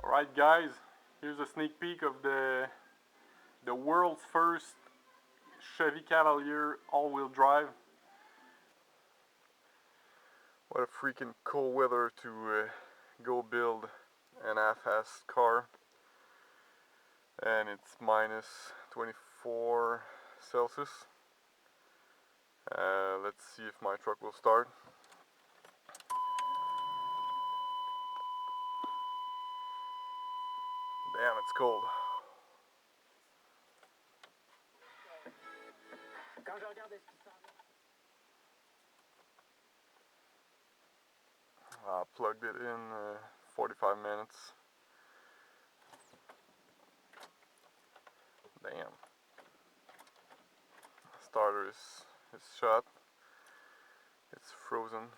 Alright guys, here's a sneak peek of the world's first Chevy Cavalier all-wheel drive. What a freaking cold weather to go build an half-assed car. And it's minus 24 Celsius. Let's see if my truck will start. Damn, it's cold. I plugged it in 45 minutes. Damn. Starter is shut. It's frozen.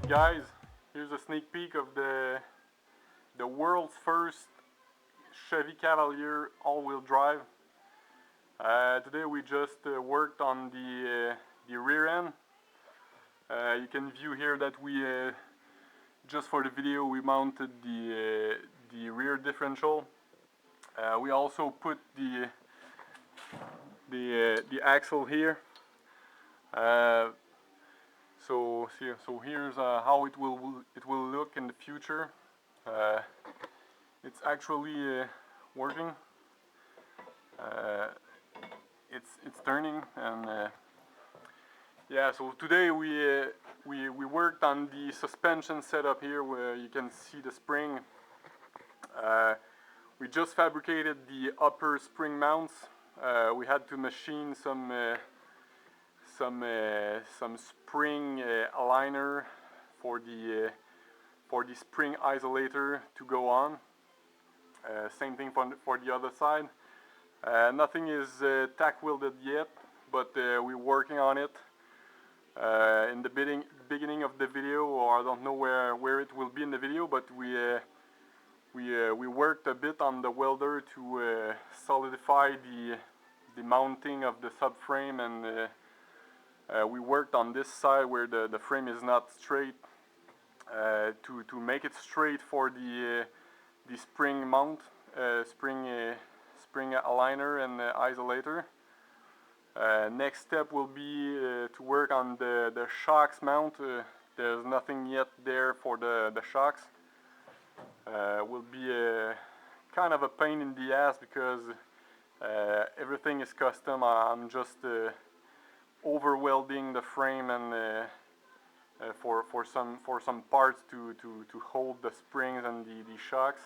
guys, here's a sneak peek of the world's first Chevy Cavalier all-wheel drive. Today we just worked on the rear end. You can view here that we just for the video we mounted the rear differential. We also put the axle here. So here's how it will look in the future. It's actually working. It's turning, and yeah. So today we worked on the suspension setup here, where you can see the spring. We just fabricated the upper spring mounts. We had to machine some spring aligner for the spring isolator to go on. Same thing for the other side. Nothing is tack welded yet, but we're working on it. In the beginning of the video, or I don't know where it will be in the video, but we worked a bit on the welder to solidify the mounting of the subframe, and we worked on this side where the frame is not straight to make it straight for the spring mount, spring aligner and isolator. Next step will be to work on the shocks mount. There's nothing yet there for the shocks. Will be kind of a pain in the ass because everything is custom. I'm just over welding the frame and for some parts to hold the springs and the shocks.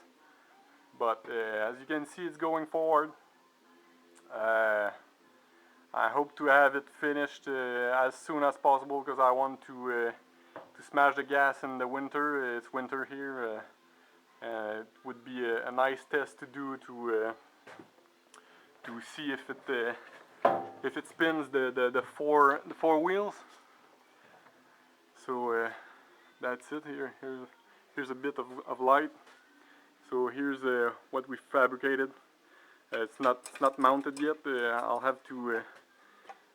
But as you can see, it's going forward. I hope to have it finished as soon as possible, because I want to smash the gas in the winter. It's winter here. It would be a nice test to do to see if it spins the four wheels. So that's it. Here's a bit of light. So here's what we fabricated. It's not mounted yet. I'll have to.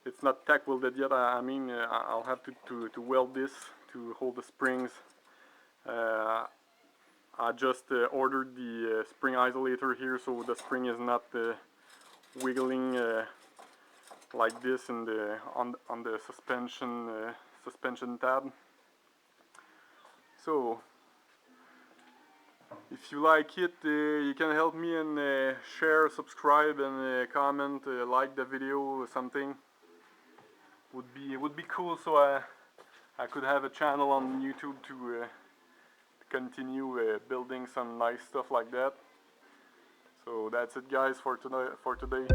It's not tack welded yet. I mean, I'll have to weld this to hold the springs. I just ordered the spring isolator here, so the spring is not wiggling like this on the suspension tab. So if you like it, you can help me and share, subscribe, and comment, like the video or something. Would be cool, so I could have a channel on YouTube to continue building some nice stuff like that. So that's it, guys, for today.